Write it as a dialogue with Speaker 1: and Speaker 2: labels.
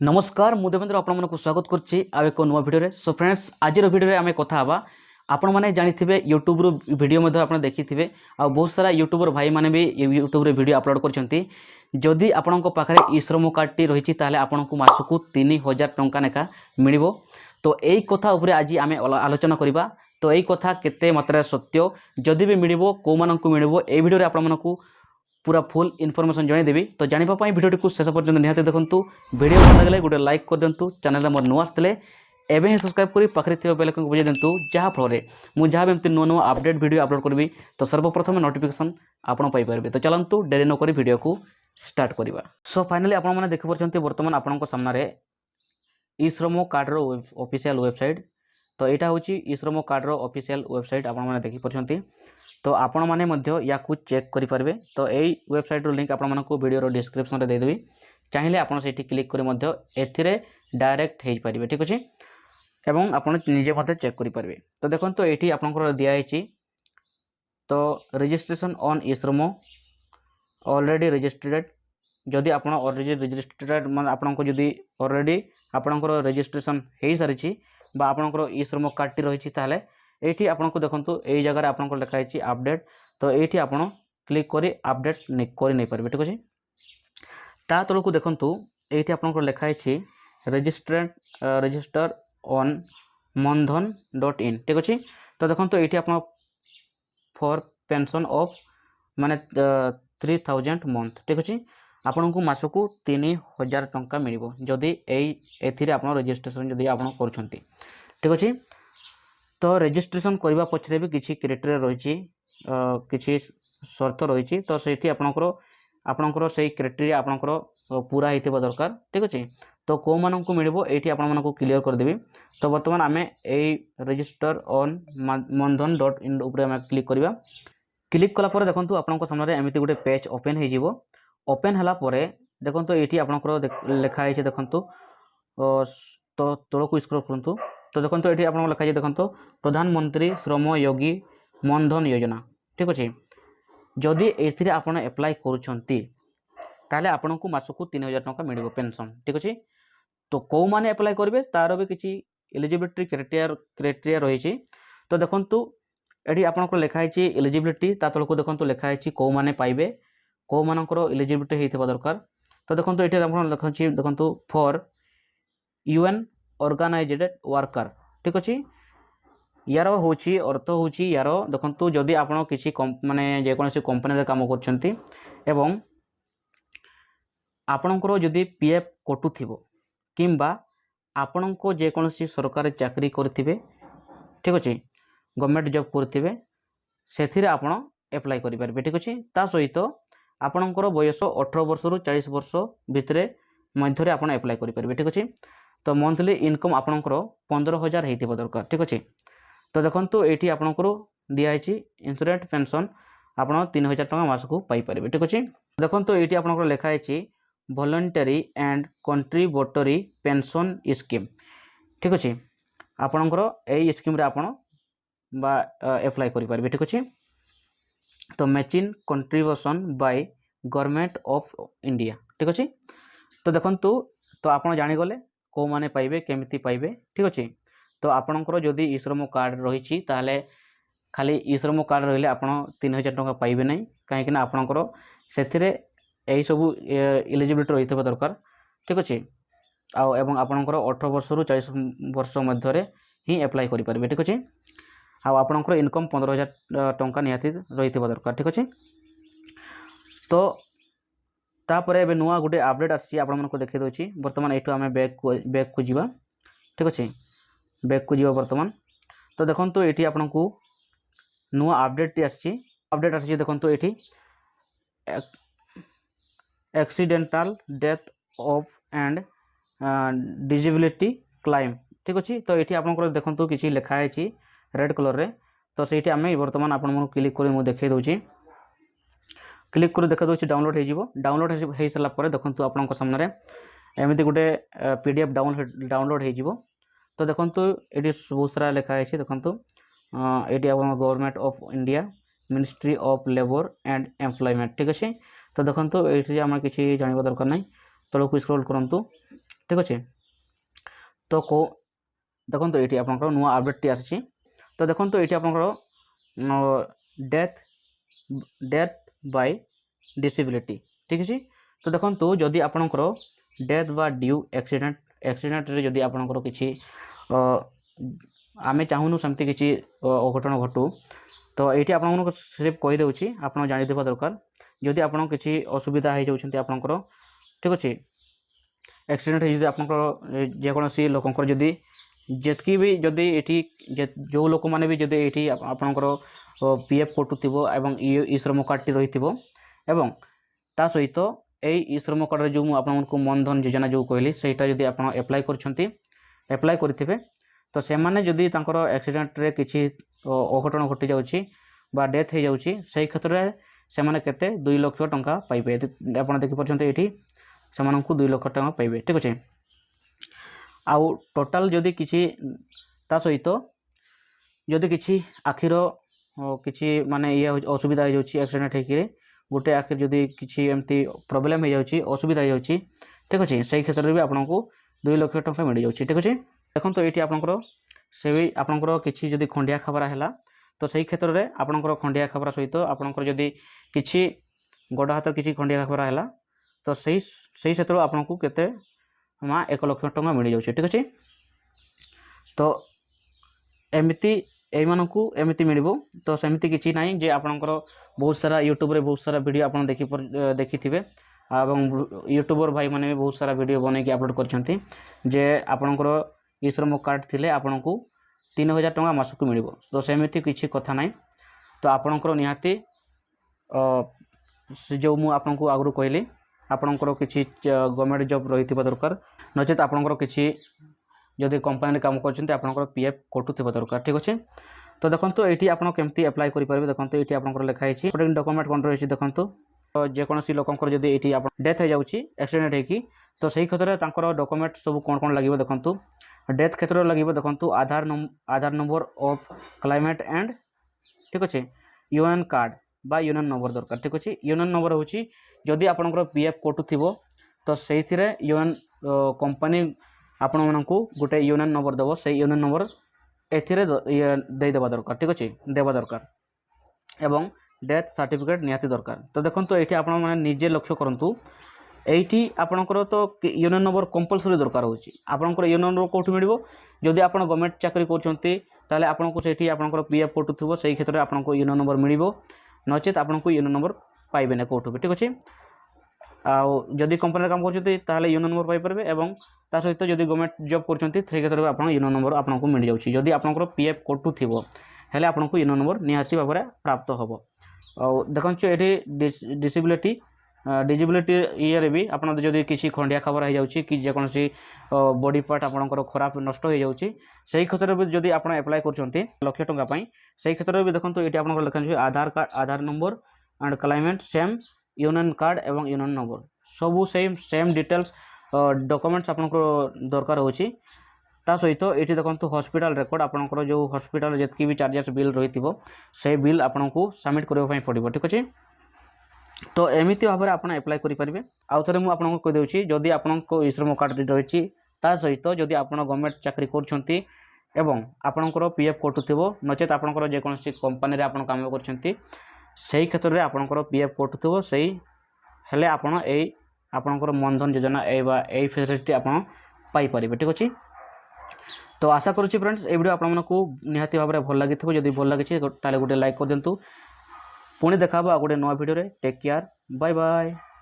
Speaker 1: नमस्कार मु देवेंद्र आपको स्वागत करछि आ एक नुआ वीडियो रे। सो फ्रेंड्स आज वीडियो रे आमे कथा हबा आपण माने जानिथिबे यूट्यूब रो वीडियो मध्ये आपण देखिथिबे आ बहुत सारा यूट्यूबर भाई माने भी यूट्यूब रे वीडियो अपलोड करछंती। जदि आपणको पाखरे ई श्रम कार्ड टी रहिछि ताले आपणको मासकु 3000 टंका नेका मिलिबो। तो एई कथा उपरे आज आमे आलोचना करिबा। तो एई कथा केते मात्रा सत्य जदि भी मिलिबो को मानकु मिलिबो एई वीडियो रे आपण मानकु पूरा फुल इनफॉरमेशन जणाई देबी। तो जानिबा पई वीडियो को शेष पर्यंत निहाते देखंतु। वीडियो भल लागले गोटे लाइक कर देंतु। चैनल मोर नुआ आसतले एबे ही सब्सक्राइब करी पाखरे थिबा बेल आइकन को बजाय देंतु जहा फल मु जहा एमती नुआ नुआ अपडेट वीडियो अपलोड करबी तो सर्वप्रथम नोटिफिकेशन आपण पाई परबे। तो चलंतु डेरी न करी वीडियो को स्टार्ट करिबा। सो फाइनली आपण माने देखि परछंती वर्तमान आपनको सामना रे ई श्रम कार्ड रो ऑफिशियल वेबसाइट। तो यहाँ हूँ ई श्रम कार्ड रो ऑफिशियल वेबसाइट आपण माने देखि परछंती। तो आपण माने मध्य या कुछ चेक करि परबे। तो एई वेबसाइट रो लिंक आपण मानकु वीडियो रो डिस्क्रिप्शन रे दे देबी। चाहिले आपण सेठी क्लिक करी मध्य एथिरे डायरेक्ट हेइ परिबे। ठीक अछि एवं आपण निजे मते चेक करि परबे। तो देखंतो एठी आपनकर दिया हेछि। तो रजिस्ट्रेशन ऑन ई श्रम ऑलरेडी रजिस्टर्ड जदि आपण ऑलरेडी रजिस्टर्ड मान आपनको जदि ऑलरेडी आपनकर रजिस्ट्रेशन हेइ सारिछि बा आपनकर ई श्रम कार्ड टी रहिछि ताले एठी आपनको देखंतु एई जगह रे आपनको लिखा हेछि अपडेट। तो एठी आपण क्लिक करी अपडेट करि नै परबे। ठीक अछि ता तळकु देखंतु एठी आपनको लिखा हेछि रजिस्टर ऑन mandhan.in। ठीक अछि तो देखंतु एठी आपण फॉर पेंशन ऑफ माने 3000 मंथ। ठीक अछि आपनको मासकु 3000 टंका मिलिबो जदि एथिरे आपण रजिस्ट्रेशन जदि आपण करछंती। ठीक अछि तो रजिस्ट्रेशन करबा पछरे भी किछि क्राइटेरिया रहिछि किछि शर्त रहिछि। तो सेठी आपनकर सेही क्राइटेरिया आपनकर पूरा हेतिबा दरकार। ठीक अछि तो को मानकु मिलिबो एठी आपण मानकु क्लियर कर देबी। तो वर्तमान आमे एई रजिस्टर ऑन mandhan.in ऊपर आमे क्लिक करबा। क्लिक कला पर देखंतु आपनकर सामने रे एमिति गुटे पेज ओपन हे जिवो। ओपन हला परे देखंतु एठी आपनकर लेखा हेछि देखंतु तो तळकु स्क्रॉल करंतु। तो देखंतु एठी आपन लिखा छै देखंतु प्रधानमंत्री श्रम योगी मनधन योजना। ठीक अछि जदि एथिरे आपण अप्लाई करूछंती ताले आपनकु मासकु 3000 टंका मिलिबो पेंशन। ठीक अछि तो को माने अप्लाई करबे तार भी किछि एलिजिबिलिटी क्राइटेरिया रही छी। तो देखंतु एठी आपनकर लेखा हेछि एलिजिबिलिटी ता तळकु देखंतु लेखा हेछि को माने पाइबे को मानकर एलिजिबिलिटी हेइथबा दरकार। तो देखंतु एठी आपन लिखा छी देखंतु फॉर यूएन ऑर्गेनाइज्ड वर्कर। ठीक अछि यार होछि अर्थ होछि यार देखंतु जदि आपण किछि माने जे कोनोसी कंपनी रे काम करछंती एवं आपणकर जदि पीएफ कटुथिबो किंबा आपणको जे कोनोसी सरकारी चाकरी करथिबे। ठीक अछि गवर्नमेंट जॉब करथिबे सेथिरे आपण अप्लाई करि परबे। ठीक अछि ता सहित आपणकर बयस 18 वर्ष रु 40 वर्ष भितरे मध्यरे आपण अप्लाई करि परबे। ठीक अछि तो मंथली इनकम आपणकर 15000 हेतिबा दरकार। ठीक अछि तो देखंतु एठी आपणकर दिया हेछि इंश्योरेंस पेंशन आपण 3000 टका मासकु पाई परबे। ठीक अछि देखंतु एठी आपणकर लेखा हेछि voluntary and contributory pension scheme. ठीक अछि आपणकर एई स्कीम रे आपण बा अप्लाई करि परबे। ठीक अछि तो matching contribution by government of India. ठीक अछि तो देखंतु तो आपण जानि गले को माने पाइबे केमिति पाइबे। ठीक अछि तो आपणकर जदि ई श्रम कार्ड रहिछि ताले खाली ई श्रम कार्ड रहिले आपण 3000 टका पाइबे नै काहे कि ना आपणकर सेथिरे एई सब एलिजिबिलिटी रहितबा दरकार। ठीक अछि आ एवं आपणकर 18 वर्ष रु 40 वर्ष मध्य रे ही अप्लाई करि परबे। ठीक अछि आ आपणकर इनकम 15000 टंका निहाती रहितबा दरकार। ठीक अछि तो तापरे एबे नुआ गुटे अपडेट आछि आपण मानको देखै दोछि। वर्तमान एठो हमें बैक को जीवा। ठीक अछि बैक को जीवा वर्तमान। तो देखंतु एठी आपनकु नुआ अपडेट आछि। अपडेट आछि देखंतु एठी accidental death of and disability claim. ठीक अछि तो एठी आपनकर देखंतु किछि लेखा हेछि रेड कलर रे। तो सेठी हमें वर्तमान आपण मन क्लिक करि मु देखै दोछि। क्लिक कर देखा दोछि डाउनलोड हे जिवो। डाउनलोड हे सला परे देखंतु आपनक सामने रे एमिति गुटे पीडीएफ डाउनलोड हे जिवो। तो देखंतु एटी बहुत सारा लेखा है देखंतु एटी आपन government of India ministry of labour and employment. ठीक अछि तो देखंतु एठी हम किछि जानिबा दरकार नै तळकु स्क्रॉल करंतु। ठीक अच्छे। तो को देखो ये आप नुआ अपडेट आसी। तो देखो ये आप डेथ बाय डिसेबिलिटी ठीक अच्छे। तो देखो जदि आपणकर डेथ बा ड्यू एक्सीडेंट रे जदि आपणकर किसी आमे चाहूनु सेमती किसी अघटन घटू तो ये आपको सिर्फ कहीदे आप जानीवा दरकार जदि आप किसी असुविधा हो जाती आपंकर ठीक अच्छे एक्सीडेंट हो आप जेकोसी लोकंर जदि जितकी भी जदि ये जो लोक मैंने भी जदि ये आपंकर पीएफ कटुव एवं ई श्रम कार्ड रही एवं ता सहित यही श्रम कार्ड जो आपको मनधन योजना जो कहली सहीटा जदि आप एप्लाय एप्लाय करेंगे तो से मैंने जदि एक्सीडेंट रे किसी अघटन घटी जाऊँगी बा डेथ हो जाऊँगी से क्षेत्र में से मैंने केते 2 लाख टंका पाइबे। आप देखिपारे ये से 2 लाख टंका पाइबे ठीक अच्छे। आउ टोटाल जदि किसी ता सहित जदि किसी आखिर किसी माने ये असुविधा हो जाऊँगी एक्सीडेंट होकर गोटे आखिर जदि किसी एमती प्रोब्लेम हो जाऊँगी असुविधा हो जाऊँगी ठीक अच्छे से क्षेत्र में भी आपको 2 लाख टंका मिल जाऊँगी ठीक अच्छे। देखो तो ये आपंकर से भी आपंकर किसी जदि खंडिया खबरा है तो सही क्षेत्र में आपंकर खंडिया खबरा सहित आपंकर जदि किसी गोड़ हाथ किसी खंडिया खबरा है तो सही क्षेत्र में आपको केते 1 लाख टंका मिल जाऊँगी ठीक अच्छे। तो एमती यू एमती मिल तो सेमती किसी ना जे आपंकर बहुत सारा यूट्यूब रे बहुत सारा वीडियो आप देखी थे यूट्यूबर भाई मैंने भी बहुत सारा वीडियो बन के अपलोड करछंती जे आपंकर ई श्रम कार्ड थिले आपको 3000 टंका मासक मिल तो सेमती किसी कथा ना। तो आपंकर निहाती जो मु आपको आगु कहली आपंकर किसी गवर्नमेंट जॉब रही दरकार नचेत आपंकर किसी जदि कंपनी काम कर पीएफ कटुवा दरकार ठीक अच्छे। तो देखो ये आप केमती एप्लाय करेंगे देखो ये आप लिखाई डॉक्यूमेंट कौन रही देखो तो जेकोसी लोकंर जदि ये डेथ हो जाऊँगी एक्सीडेंट होगी तो सही क्षेत्र में डॉक्यूमेंट सब कौन कौन लगे देखो डेथ क्षेत्र में लगे देखो आधार नंबर ऑफ क्लाइमेट एंड ठीक अच्छे यूएन कार्ड बा यूनियन नंबर दरकार ठीक अच्छे। यूनियन नंबर हूँ जदि आपंकर पीएफ कटुव तो से यूएन कंपनी आपण मानू गोटे यूनियन नंबर देव से यूनियन नंबर देदेवा दरकार ठीक अच्छे देवा दरकार एवं डेथ सर्टिफिकेट निहाती दरकार। तो देखो ये आप निजे लक्ष्य करूँ ये आपंकर तो यूनियन नंबर कंपलसरी दरकार होकर यूनियन नंबर कौटू मिल जदि आप गवर्नमेंट चाकरी कर आपको से आपंकर पीएफ कटुव से क्षेत्र में आपको यूनियन नंबर मिल नचेत आपको यूनियन नंबर पाइबे ना कौटू भी ठीक अच्छे। आदि कंपनी काम कर यूनियन नंबर पाइपर एवं ता सहित जदि गवर्नमेंट जॉब कर क्षेत्र में आप यूनियन नंबर आपको मिल जाऊँगी जदि आपंकर पीएफ कटुव हेले आपको यूनियन नंबर निहाती भाव में प्राप्त हम। और देखो ये डिसेबिलिटी ये भी आप किसी खंडिया खबर हो जाऊँगी कि जेकोसी बॉडी पार्ट आपंकर खराब नष्ट हो जाऊँगी से क्षेत्र में जदि आप एप्लाय कर लक्ष टंका से क्षेत्र में भी देखो ये आप लिखा Aadhaar card Aadhaar number and क्लाइमेट सेम यूनियन कार्ड एवं यूनियन नंबर सबू सेम डिटेल्स डॉक्यूमेंट्स आपको दरकार होची। ता सहित ये देखो हॉस्पिटल रिकॉर्ड आपंकर जो हॉस्पिटल जितकी भी चार्जेस बिल रही से बिल आपको सबमिट करने पड़ो ठीक अच्छे। तो एमती भाव में आप एप्लाय करेंगे। आउ थे मुझे कहीदे जदि आपको ई श्रम कार्ड रही सहित जदि आप गवर्नमेंट चाकरी कर आपंकर पीएफ कटुव नचेत आपंकर जेकोसी कंपनी आप काम कर क्षेत्र में आपंकर पीएफ कटुव से हेले आपंकर मनधन योजना यही फैसिलिटी आप पाइपर ठीक अच्छे। तो आशा करुँच फ्रेंड्स ये वीडियो आपको निहाती भाव में भल लगी जब भल लगी गोटे लाइक कर दिंतु पुणी देखा गोटे नया video take care bye bye.